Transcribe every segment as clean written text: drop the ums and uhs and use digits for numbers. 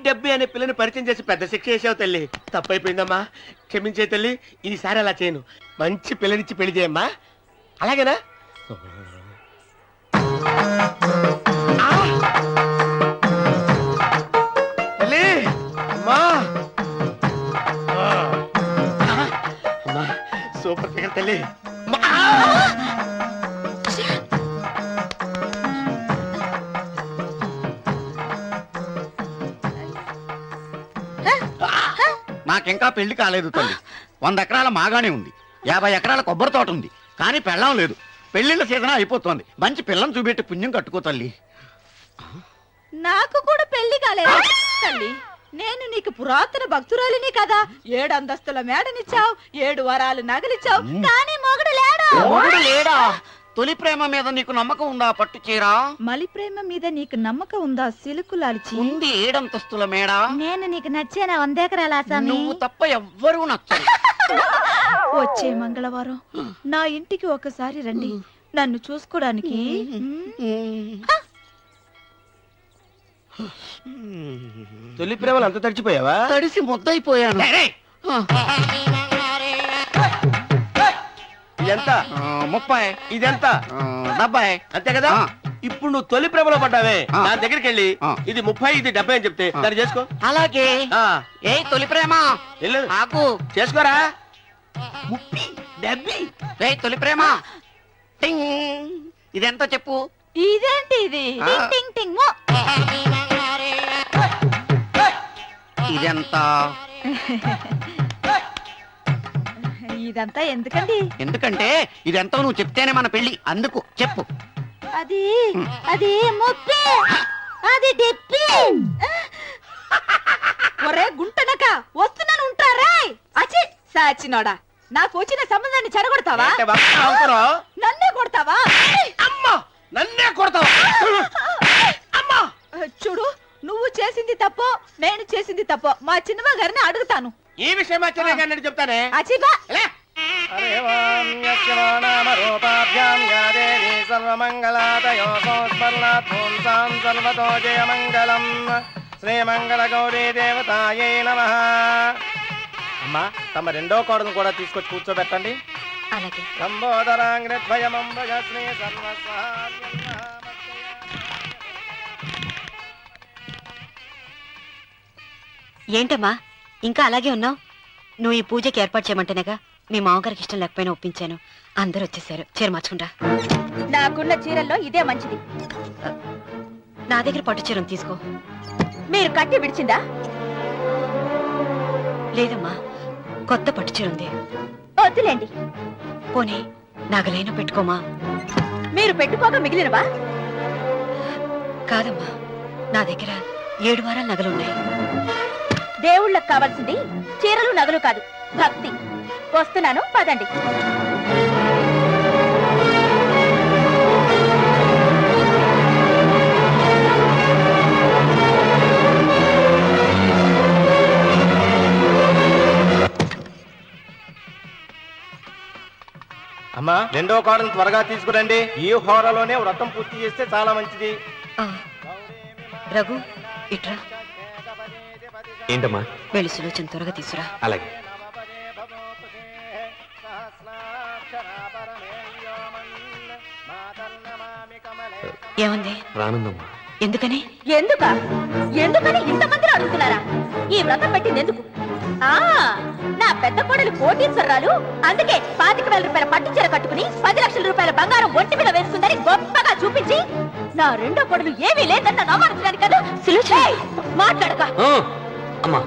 డబ్బి అనే పిల్లని పరిచయం చేసి పెద్ద శిక్ష చేసావు తల్లి. తప్పైపోయిందమ్మా, క్షమించే తల్లి. ఈసారి అలా చేయను. మంచి పిల్లనిచ్చి పెళ్లి చేయమ్మా, అలాగేనా? తల్లి అమ్మా, అమ్మా సూపర్ ఫిగర్ తల్లి. నాకింకా పెళ్లి కాలేదు తల్లి. 100 ఎకరాల మాగానే ఉంది, 50 ఎకరాల కొబ్బరి తోట ఉంది, కానీ పెళ్ళం లేదు. పెళ్లిళ్ళ సీజన్ అయిపోతుంది. మంచి పిల్లని చూపెట్టి పుణ్యం కట్టుకో తల్లి. నాకు కూడా పెళ్లి కాలేదు తల్లి. నేను నీకు పురాతన భక్తురాలిని కదా. 7 అంతస్తుల మేడనిచ్చావు, 7 వరాలు నగలిచ్చావు, కానీ మొగుడు లేడా? తొలి ప్రేమ మీద నీకు నమ్మకం ఉందా పట్టు చీరా? మలి ప్రేమ మీద నీకు నమ్మకం ఉందా సిలుకు లాల్చి? ఉంది 7 అంతస్తుల మేడ. నేను నీకు నచ్చేనా 100 ఎకరాల ఆసామి? నువ్వు తప్ప ఎవ్వరూ నచ్చరు. వచ్చే మంగళవారం నా ఇంటికి ఒకసారి రండి, నన్ను చూసుకోవడానికి. తొలి ప్రేమలు అంత తడిచిపోయావా? తడిసి ముద్దయిపోయాను. ఇదెంత? 30. ఇదెంత? 70. అంతే కదా. ఇప్పుడు నువ్వు తొలి ప్రేమలో పడ్డావే, దాని దగ్గరికి వెళ్ళి ఇది 30 ఇది 70 అని చెప్తే దాన్ని చేసుకో. అలాగే. ఏ తొలి ప్రేమ ఆకు చేసుకోరా. 30 70. ఏ తొలి ప్రేమ ఇదెంత చెప్పు. ఇదేంటి ఇది? టింగ్ టింగ్ మో. ఇదెంత? ఇదంతా ఎందుకండి? ఎందుకంటే ఇదెంతో నువ్వు చెప్తేనే మన పెళ్లి, అందుకు చెప్పు. అది అది 30, అది 70. ఒరే గుంటనక వస్తున్నాను, ఉంటారా? అచి సాచినోడా, నాకు వచ్చిన సంబంధాన్ని చెడగొడతావా? నన్నే కొడతావా? అమ్మా నన్నే కొడతావా? అమ్మా చూడు, నువ్వు చేసింది తప్పో నేను చేసింది తప్పో మా చిన్నమ్మ గారిని అడుగుతాను. ఈ విషయం మా చిన్న గారిని చెప్తానే. అచిబా శ్రీమంగళ గౌరీ దేవతాయే నమః. అమ్మా తమ రెండో కోడను కూడా తీసుకొచ్చి కూర్చోబెట్టండి. అలాగే. ఏంటమ్మా ఇంకా అలాగే ఉన్నావు? నువ్వు ఈ పూజకి ఏర్పాటు చేయమంటేనేగా మీ మామగారికి ఇష్టం లేకపోయినా ఒప్పించాను. అందరూ వచ్చేసారు, చీర మార్చుకుంటా. నాకున్న చీరల్లో ఇదే మంచిది. నా దగ్గర పట్టు చీరను తీసుకో. మీరు కట్టి విడిచిందా? లేదమ్మా, కొత్త పట్టు చీర ఉంది. వద్దులేండి. పోనీ నగలైనా పెట్టుకోమా. మీరు పెట్టుకోక మిగిలినవా? కాదమ్మా, నా దగ్గర 7 వారాల నగలున్నాయి. దేవుళ్ళకు కావాల్సింది చీరలు నగలు కాదు, భక్తి. వస్తున్నాను, పదండి. అమ్మా రెండో కోడను త్వరగా తీసుకురండి. ఈ హోరలోనే వ్రతం పూర్తి చేస్తే చాలా మంచిది. రఘు ఇట్రా. ఏంటమ్మా? వెళ్ళి సులోచన త్వరగా తీసురా. అలాగే. ఏమంది? రానుందమ్మా. ఎందుకని? ఎందుకని ఇంతమందిని అడుగుతున్నారా? ఈ వ్రతం పెట్టింది ఎందుకు? నా పెద్ద కోడలు కోటీశ్వరరాలు, అందుకే 25,000 రూపాయల పట్టు చీర కట్టుకుని 10 లక్షల రూపాయల బంగారం ఒంటి మీద వేసుకుందని గొప్పగా చూపించి నా రెండో కోడలు ఏమీ లేదన్న నమ్మకం కదా. మాట్లాడక. అమ్మా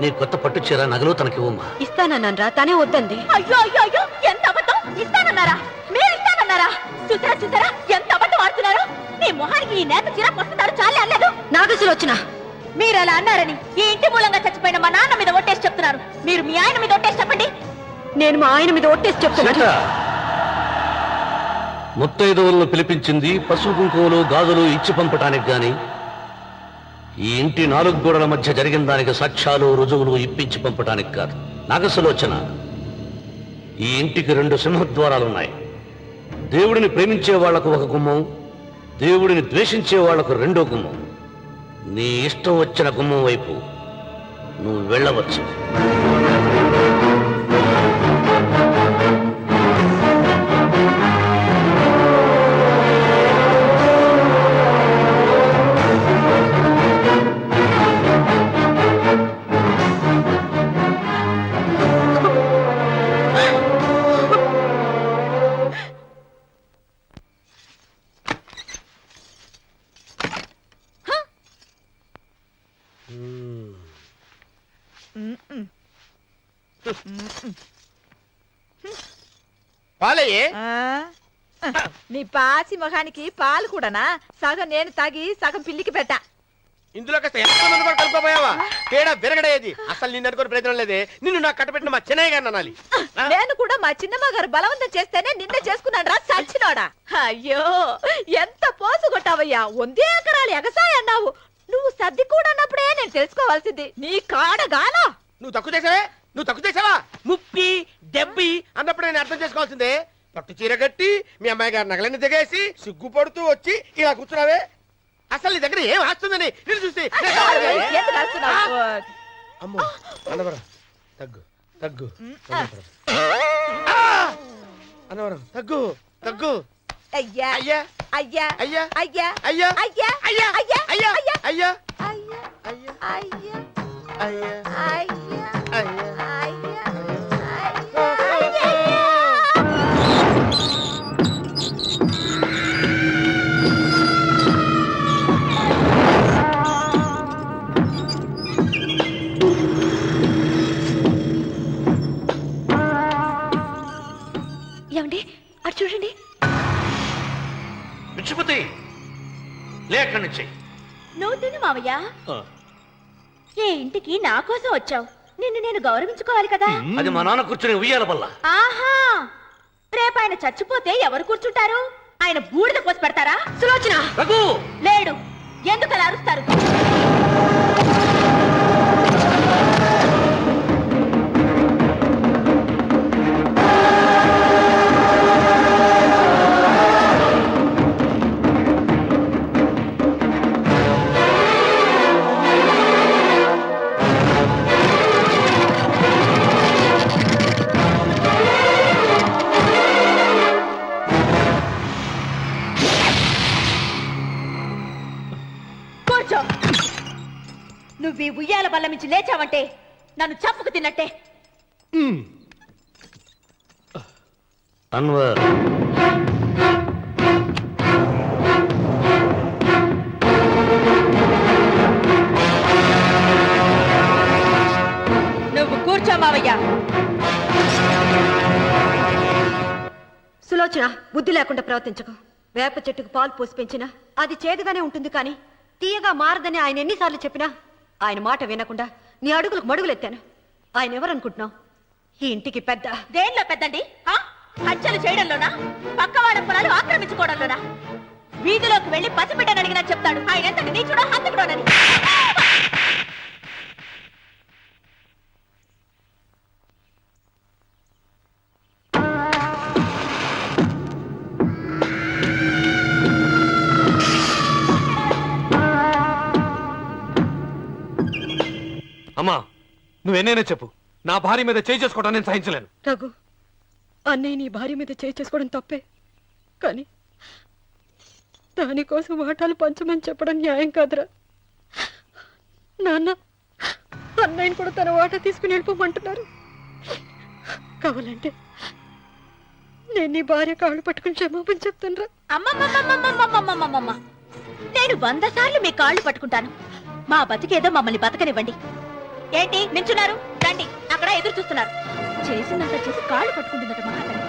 నీ కొత్త పట్టు చీర నగలు తనకి ఇవ్వమ్మా. ఇస్తానన్నారా, తానే వద్దంది. అయ్యో అయ్యో అయ్యో, ఎంత అబద్ధం! ఇస్తానన్నారా? మీరు ఇస్తానన్నారా? చూసారా చూసారా ఎంత అబద్ధం ఆడుతున్నారు? నీ మొహానికి ఈ నేత చీర వస్తున్నారు చాలే అనలేదు. నాగసులు వచ్చిన మీరు అలా అన్నారని ఈ ఇంటి మూలంగా చచ్చిపోయిన మా నాన్న మీద ఒట్టేసి చెప్తున్నారు. మీరు మీ ఆయన మీద ఒట్టేసి చెప్పండి. నేను మా ఆయన మీద ఒట్టేసి చెప్తున్నా. ముత్తైదువులను పిలిపించింది పసుపు కుంకుమలు గాజులు ఇచ్చి పంపటానికి గాని ఈ ఇంటి 4 గోడల మధ్య జరిగిన దానికి సాక్ష్యాలు రుజువులు ఇప్పించి పంపటానికి కాదు. నాగసులోచన, ఈ ఇంటికి 2 సింహద్వారాలున్నాయి. దేవుడిని ప్రేమించే వాళ్లకు ఒక గుమ్మం, దేవుడిని ద్వేషించే వాళ్లకు 2వ గుమ్మం. నీ ఇష్టం వచ్చిన గుమ్మం వైపు నువ్వు వెళ్ళవచ్చు. పాలయ్యే నీ పాసి మొహానికి పాలు కూడానా? సగం నేను తాగి సగం పిల్లికి పెట్టా. ఇందులో కాస్త ఎంత మంది కూడా కలుపుకోపోయావా? తేడా విరగడేది. అసలు నిన్ను అనుకుని ప్రయోజనం లేదే. నిన్ను నాకు కట్టబెట్టిన మా చెన్నయ్య గారిని అనాలి. నేను కూడా మా చిన్నమ్మ గారు బలవంతం చేస్తేనే నిన్నే చేసుకున్నాడు రా చచ్చినోడా. అయ్యో ఎంత పోసు కొట్టావయ్యా. 100 ఎకరాలు ఎగసాయి అన్నావు. నువ్వు సర్ది కూడా అన్నప్పుడే నేను తెలుసుకోవాల్సింది. నీ కాడగానా? నువ్వు తక్కువ చేసావా? ముప్పి దెబ్బి అన్నప్పుడు నేను అర్థం చేసుకోవాల్సిందే. పట్టు చీర కట్టి మీ అమ్మాయి గారి నగలన్నీ దిగేసి సిగ్గుపడుతూ వచ్చి ఇలా కూర్చున్నావే. అసలు నీ దగ్గర ఏం వస్తుందని నేను చూసి ఎందుకు అరుస్తున్నావు? అమ్మో అన్నవరం తగ్గు తగ్గు అన్నవరం తగ్గు తగ్గు. అయ్యా అయ్యా అయ్యా అయ్యా అయ్యా అయ్యా అయ్యా అయ్యా అయ్యా అయ్యా అయ్యా అయ్యా అయ్యా అయ్యా అయ్యా అయ్యా అయ్యా అయ్యా ఏమండి అటు చూడండి. విచ్చిపోతే లేక్కడి నుంచి నువ్వు తిను మావయ్య. ఏ ఇంటికి నా కోసం వచ్చావు. నిన్ను నేను గౌరవించుకోవాలి కదా. అది మా నాన్న కూర్చుని ఉయ్యాల వల్ల. ఆహా రేపు ఆయన చచ్చిపోతే ఎవరు కూర్చుంటారు? ఆయన బూడిద పోసి పెడతారా? సులోచన రఘు లేడు. ఎందుకు అలా అరుస్తారు? నువ్వు ఈ ఉయ్యాల బల్ల నుంచి లేచావంటే నన్ను చంపుకు తిన్నట్టే. అన్వర్ నువ్వు కూర్చో మావయ్య. సులోచన, బుద్ధి లేకుండా ప్రవర్తించకు. వేప చెట్టుకు పాలు పోసి పెంచినా అది చేదుగానే ఉంటుంది, కానీ తీయగా మారదని ఆయన ఎన్నిసార్లు చెప్పినా ఆయన మాట వినకుండా నీ అడుగులకు మడుగులెత్తాను. ఆయన ఎవరనుకుంటున్నావు? ఈ ఇంటికి పెద్ద. దేనిలో పెద్దండి? హత్యలు చేయడంలోనా? పక్కవాడ పొలాలు ఆక్రమించుకోవడంలోనా? వీధిలోకి వెళ్లి పసిబిడ్డని అడిగినా చెప్తాడు ఆయన ఎంత నీచుడో హంతకుడోనని. అమ్మా, నువ్వెన్నైనా చెప్పు, నా భార్య మీద చేయి చేసుకోవడం నేను సహించలేను. రఘు, అన్నయ్య నీ భార్య మీద చేయి చేసుకోవడం తప్పే, కానీ దానికోసం వాటాలు పంచమని చెప్పడం న్యాయం కాదురా. నాన్న అన్నయ్యని కూడా తన వాటా తీసుకుని వెళ్ళిపోమంటున్నారు. కావాలంటే నేను నీ భార్య కాళ్ళు పట్టుకుని క్షమాపణ చెప్తాను రా. అమ్మమ్మమ్మమ్మమ్మమ్మమ్మమ్మమ్మ, నేను 100 సార్లు మీ కాళ్ళు పట్టుకుంటాను. మా బతికేదో మమ్మల్ని బతకనివ్వండి. ఏంటి నించున్నారు? రండి, అక్కడ ఎదురు చూస్తున్నారు. చేసిందంతా చేసి కాళ్ళు పట్టుకుంటుందట మా అతను.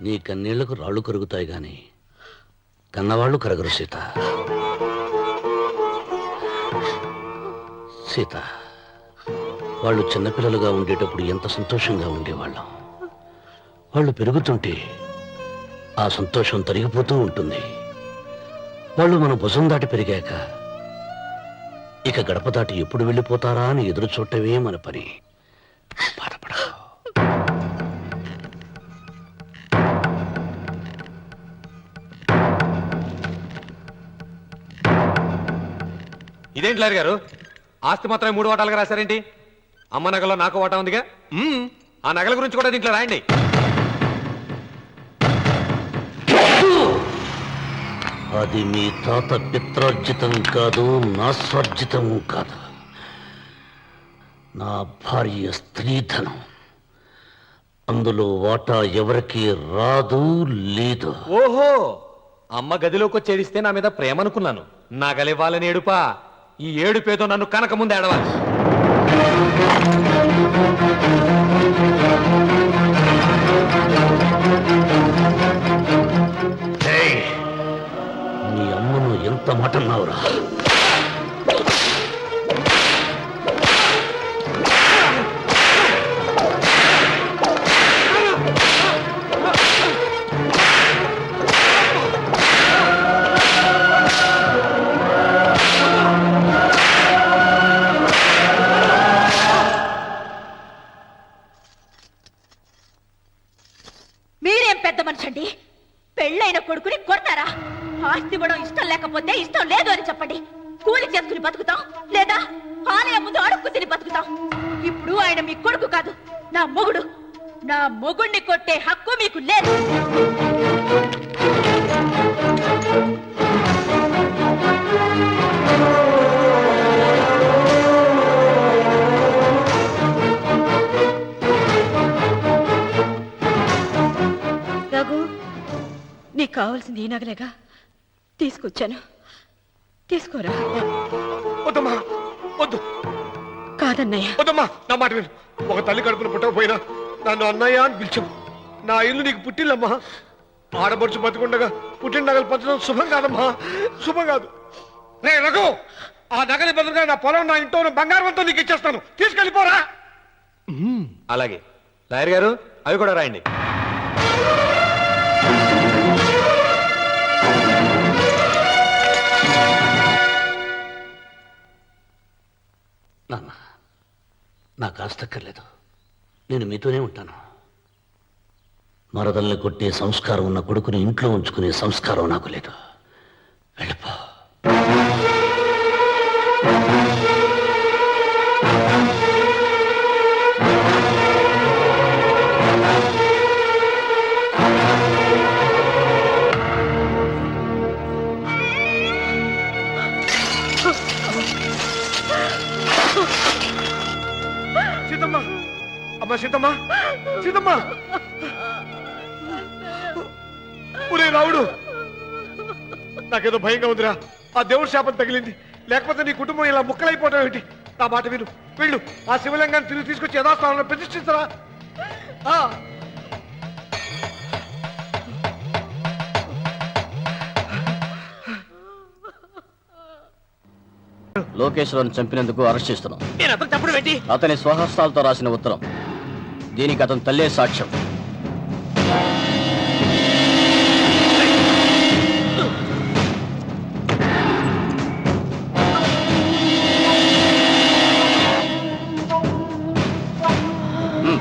నీ కన్నీళ్లకు రాళ్ళు కరుగుతాయి గాని కన్నవాళ్ళు కరగరు సీత. సీత, వాళ్ళు చిన్నపిల్లలుగా ఉండేటప్పుడు ఎంత సంతోషంగా ఉండేవాళ్ళం. వాళ్ళు పెరుగుతుంటే ఆ సంతోషం తరిగిపోతూ ఉంటుంది. వాళ్ళు మన భుజం దాటి పెరిగాక ఇక గడప దాటి ఎప్పుడు వెళ్ళిపోతారా అని ఎదురు చూడటమే మన పని. బాధపడ. ఇదేంటి లాయర్ గారు ఆస్తి మాత్రమే 3 వాటాలుగా రాశారేంటి? అమ్మ నగలో నాకు వాటా ఉందిగా. ఆ నగల గురించి కూడా దీంట్లో రాయండి. అది మీ తాత పిత్రార్జితం కాదు, నా స్వర్జితం కాదు. నా భార్య స్త్రీధనం. అందులో వాటా ఎవరికి రాదు లేదు. ఓహో, అమ్మ గదిలోకి వచ్చి ఏడిస్తే నా మీద ప్రేమ అనుకున్నాను. నగలివ్వాలని ఏడుపా. ఈ ఏడుపేదో నన్ను కనక ముందు ఏడవాలి. ఏయ్, నీ అమ్మను ఎంత మాట అన్నావురా? మీరేం పెద్ద మనిషి అండి? పెళ్ళైన కొడుకుని కొడతారా? ఆస్తి ఇవ్వడం ఇష్టం లేకపోతే ఇష్టం లేదు అని చెప్పండి. కూలి చేసుకుని బతుకుతాం, లేదా ఆలయం ముందు అడుక్కు తిని బతుకుతాం. ఇప్పుడు ఆయన మీ కొడుకు కాదు, నా మొగుడు. నా మొగుణ్ణి కొట్టే హక్కు మీకు లేదు. రఘు, నీకు కావాల్సింది ఈ నగలేగా తీసుకొచ్చాను. తీసుకోరా. వద్దమ్మా, వద్దు. కాదన్నయ్య. వద్దమ్మా, నా మాట విను. ఒక తల్లి కడుపున పుట్టకపోయినా నన్ను అన్నయ్య అని పిలిచావు. నా ఇల్లు నీకు పుట్టిల్లమ్మా. ఆడబడుచు బతుకుండగా పుట్టిన నగలు పంచడం శుభం కాదమ్మా, శుభం కాదు. రే రఘు, ఆ నగలి బదులుగా నా పొలం, నా ఇంట్లో ఉన్న బంగారంతో నీకు ఇచ్చేస్తాను. తీసుకెళ్ళిపోరా. అలాగే లాయర్ గారు, అవి కూడా రాయండి. నాన్న, నాకు ఆస్తక్కర్లేదు. నేను మీతోనే ఉంటాను. మరదల్ని కొట్టే సంస్కారం ఉన్న కొడుకుని ఇంట్లో ఉంచుకునే సంస్కారం నాకు లేదు. వెళ్ళిపో. సీతమ్మ, అమ్మ సీతమ్మ, సీతమ్మ. ఒరే రావుడు, నాకేదో భయంగా ఉందిరా. ఆ దేవుడి శాపం తగిలింది. లేకపోతే నీ కుటుంబం ఇలా ముక్కలైపోవటం ఏంటి? నా మాట విను, వెళ్ళు. ఆ శివలింగాన్ని తిరిగి తీసుకొచ్చి యథాస్థానంలో ప్రతిష్ఠించరా. లోకేశ్వరన్ చంపినందుకు అరెస్ట్ చేస్తున్నాం. నేను అతను తప్పుడు పెట్టి అతని స్వహస్తాలతో రాసిన ఉత్తరం. దీనికి అతను తల్లే సాక్ష్యం.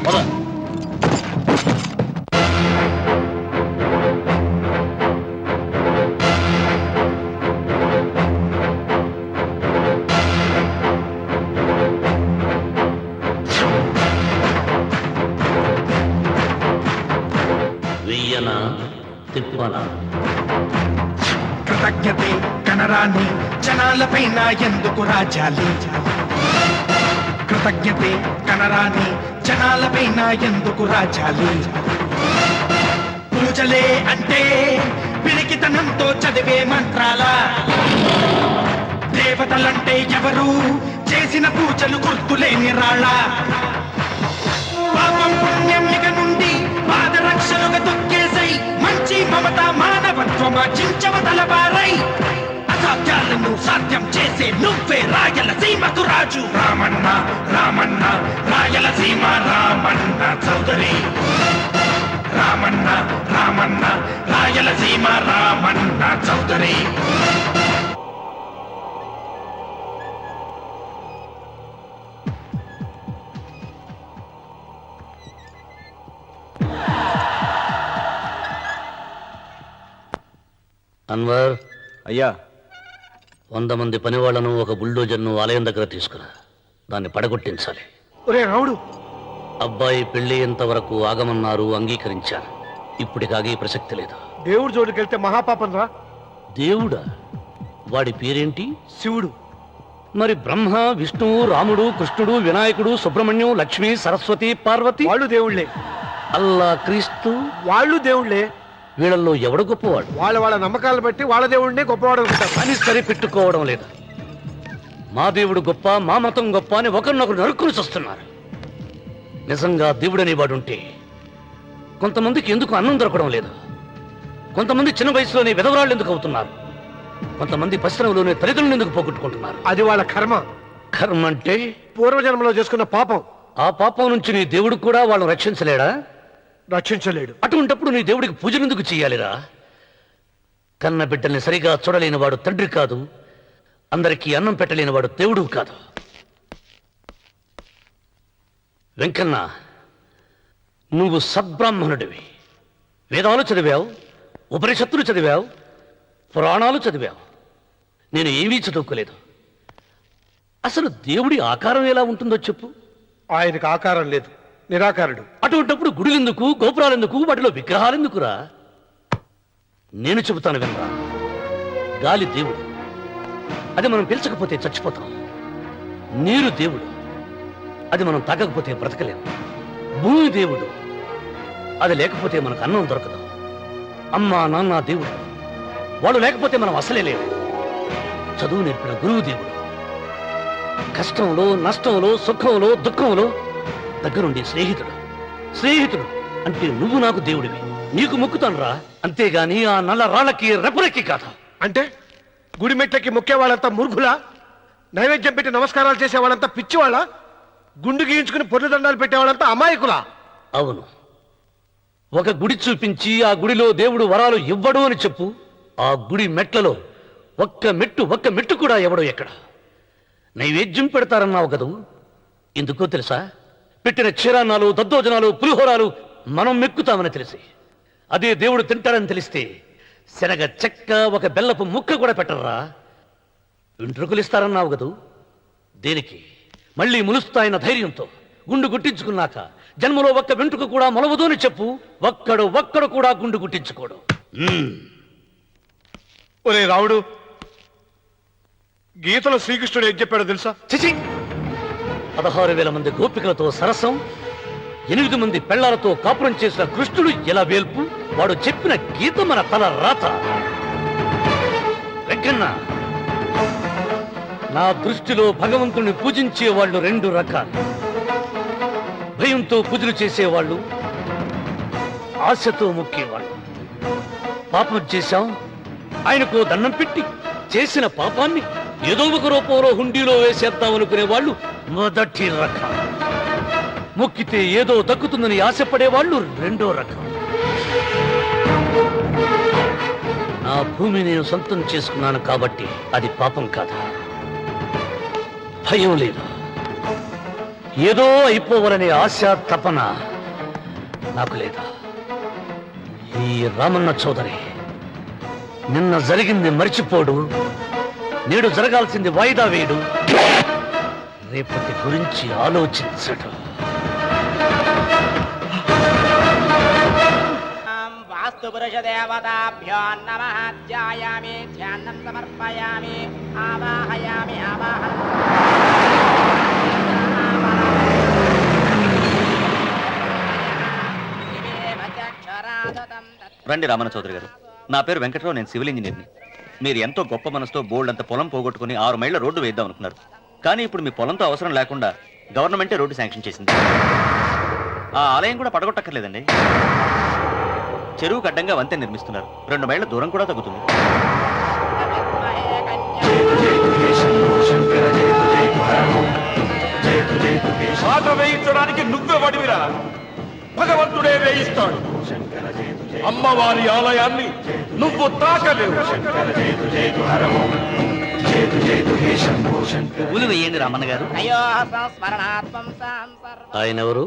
పద. వెయ్యనా తిప్పనా? కృతజ్ఞతే కనరాని జనాలపైన ఎందుకు రాజాలి? కృతజ్ఞతే కనరాని జనాలపైన ఎందుకు రాజాలి? పూజలే అంటే పిరికితనంతో చదివే మంత్రాల? దేవతలంటే ఎవరు? చేసిన పూజలు గుర్తులేని రాళ్ళ? పాపం పుణ్యం ఇక నుండి పాదరక్షలుగా తొక్కేసై మంచి మమత మానవత్వమా చించవతలబారై అసాధ్యాలను సాధ్యం చేసే నువ్వే రాయలసీమకు రాజు. రామన్న రామన్న రాయలసీమ రామన్న చౌదరి. రామన్న రామన్న రాయలసీమ రామన్న చౌదరి. అన్వర్, అయ్యా, 100 మంది పనివాళ్లను ఒక బుల్డోజర్ను ఆలయం దగ్గర తీసుకురా. దాన్ని పడగొట్టించాలి. ఒరే రావుడు, అబ్బాయి పెళ్ళయ్యేంత వరకు ఆగమన్నారు, అంగీకరించాను. ఇప్పటికి ఆగే ప్రసక్తి లేదు. దేవుడి జోడికి వెళ్తే మహాపాపం రా. దేవుడా? వాడి పేరేంటి? శివుడు. మరి బ్రహ్మ, విష్ణువు, రాముడు, కృష్ణుడు, వినాయకుడు, సుబ్రహ్మణ్యం, లక్ష్మి, సరస్వతి, పార్వతి వాళ్ళు దేవుళ్ళే. అల్లా, క్రీస్తు వాళ్ళు దేవుళ్ళే. వీళ్ళల్లో ఎవడు గొప్పవాడు? వాళ్ళ నమ్మకాలను బట్టి వాళ్ళ దేవుడినే గొప్పవాడు అనుకుంటారు. అని సరిపెట్టుకోవడం లేదు. మా దేవుడు గొప్ప, మా మతం గొప్ప అని ఒకరినొకరు నరుక్కుని చూస్తున్నారు. నిజంగా దేవుడనే వాడుంటే కొంతమందికి ఎందుకు అన్నం దొరకడం లేదు? కొంతమంది చిన్న వయసులోనే విధవరాళ్ళు ఎందుకు అవుతున్నారు? కొంతమంది పశ్చిమలోనే తల్లిదండ్రులు ఎందుకు పోగొట్టుకుంటున్నారు? అది వాళ్ళ కర్మ. కర్మ అంటే పూర్వజన్మలో చేసుకున్న పాపం. ఆ పాపం నుంచి నీ దేవుడు కూడా వాళ్ళని రక్షించలేడా? రక్షించలేడు. అటువంటప్పుడు నీ దేవుడికి పూజలు ఎందుకు చెయ్యాలిరా? కన్న బిడ్డల్ని సరిగా చూడలేని వాడు తండ్రి కాదు, అందరికీ అన్నం పెట్టలేని వాడు దేవుడు కాదు. వెంకన్న, నువ్వు సద్బ్రాహ్మణుడివి. వేదాలు చదివావు, ఉపనిషత్తులు చదివావు, పురాణాలు చదివావు. నేను ఏమీ చదువుకోలేదు. అసలు దేవుడి ఆకారం ఎలా ఉంటుందో చెప్పు. ఆయనకు ఆకారం లేదు, నిరాకారుడు. అటువంటప్పుడు గుడులెందుకు, గోపురాలెందుకు, వాటిలో విగ్రహాలెందుకురా? నేను చెబుతాను వినరా. గాలి దేవుడు, అది మనం పీల్చకపోతే చచ్చిపోతాం. నీరు దేవుడు, అది మనం తాగకపోతే బ్రతకలేము. భూమి దేవుడు, అది లేకపోతే మనకు అన్నం దొరకదు. అమ్మా నాన్న దేవుడు, వాళ్ళు లేకపోతే మనం అసలే లేవు. చదువు నేర్పిన గురువు దేవుడు, కష్టంలో, నష్టంలో, సుఖంలో, దుఃఖంలో దగ్గరుండి స్నేహితుడు. స్నేహితుడు అంటే నువ్వు నాకు దేవుడివి. నీకు మొక్కుతాను రా, అంతేగాని ఆ నల్ల రాళ్ళకి రెపరెక్కి కాదు. అంటే గుడి మెట్లకి మొక్కే వాళ్ళంతా మురుగులా? నైవేద్యం పెట్టి నమస్కారాలు చేసే వాళ్ళంతా పిచ్చివాళ్ళ? గుండు గీయించుకుని పొర్లు దండాలు పెట్టేవాళ్ళంతా అమాయకులా? అవును. ఒక గుడి చూపించి ఆ గుడిలో దేవుడు వరాలు ఇవ్వడు అని చెప్పు. ఆ గుడి మెట్లలో ఒక్క మెట్టు కూడా ఎవడో ఎక్కడ. నైవేద్యం పెడతారన్నావు కదూ, ఎందుకో తెలుసా? పెట్టిన క్షీరాన్నాలు, దద్దోజనాలు, పులిహోరాలు మనం మెక్కుతామని తెలిసి, అదే దేవుడు తింటాడని తెలిస్తే శనగ చెక్క, ఒక బెల్లపు ముక్క కూడా పెట్టరా. వెంట్రుకలు ఇస్తారన్నావు కదూ, దేనికి? మళ్ళీ ములుస్తాయన్న ధైర్యంతో గుండు గుట్టించుకున్నాక జన్మలో ఒక్క వెంట్రుక కూడా మొలవదు అని చెప్పు. ఒక్కడు కూడా గుండు గుట్టించుకోడు. ఒరే రావుడు, గీతలో శ్రీకృష్ణుడు ఏం చెప్పాడో తెలుసా? చిచి! 16,000 మంది గోపికలతో సరసం, 8 మంది పెళ్లాలతో కాపురం చేసిన కృష్ణుడు ఎలా వేల్పు? వాడు చెప్పిన గీత మన తల రాత. వెంకన్న, నా దృష్టిలో భగవంతుని పూజించే వాళ్ళు 2 రకాలు. భయంతో పూజలు చేసేవాళ్ళు, ఆశతో మొక్కేవాళ్ళు. పాపం చేశాం, ఆయనకు దండం పెట్టి చేసిన పాపాన్ని ఏదో ఒక రూపంలో హుండీలో వేసేద్దామనుకునే వాళ్ళు మొదటి రకం. మొక్కితే ఏదో దక్కుతుందని ఆశపడేవాళ్ళు 2వ రకం. నా భూమి నేను సొంతం చేసుకున్నాను కాబట్టి అది పాపం కాదా? భయం లేదు. ఏదో అయిపోవాలనే ఆశ, తపన నాకు లేదా? ఈ రామన్న చౌదరి నిన్న జరిగింది మర్చిపోడు, నేడు జరగాల్సింది వాయిదా వేయడు, రేపటి గురించి ఆలోచించడు. వాస్తు పురుష దేవతాభ్యో నమః. ధ్యాయామి, ధ్యానం సమర్పయామి, ఆవాహయామి, రండి రామన్న చౌదరి గారు. నా పేరు వెంకట్రావు, నేను సివిల్ ఇంజనీర్ని. మీరు ఎంతో గొప్ప మనసుతో బోల్డ్ అంత పొలం పోగొట్టుకుని 6 మైళ్ళ రోడ్డు వేద్దాం అనుకున్నారు. కానీ ఇప్పుడు మీ పొలంతో అవసరం లేకుండా గవర్నమెంటే రోడ్డు శాంక్షన్ చేసింది. ఆ ఆలయం కూడా పడగొట్టక్కర్లేదండి. చెరువుకు అడ్డంగా వంతెన నిర్మిస్తున్నారు. 2 మైళ్ళ దూరం కూడా తగ్గుతుంది. పాట వేయించడానికి నువ్వే వడివిరా, భగవంతుడే వేయిస్తాడు. అమ్మవారి ఆలయాన్ని నువ్వు తాకలేవు. పూలు వేయండి రామన్న గారు. ఆయన ఎవరు?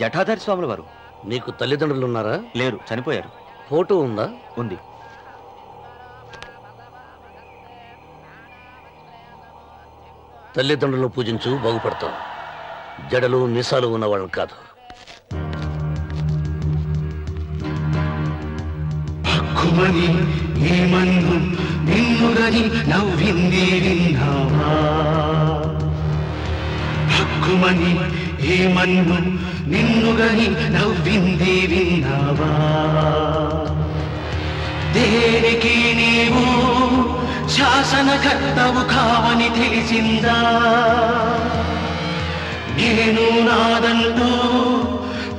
జటాధారి స్వాముల వారు. నీకు తల్లిదండ్రులు ఉన్నారా? లేరు, చనిపోయారు. ఫోటో ఉందా? ఉంది. తల్లిదండ్రులను పూజించు బాగుపడతావు. జడలు మీసాలు ఉన్న వాళ్ళని కాదు. హక్కుమని ఏమన్ను నిన్నుగని నవ్వింది విన్నావా? హక్కుమని ఏమన్ను నిన్నుగని నవ్వింది విన్నావా? దేనికి నీవు శాసనకర్తవు కావని తెలిసిందా? నేను నాదంటూ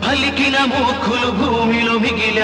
పలికిన మూర్ఖులు భూమిలో మిగిలి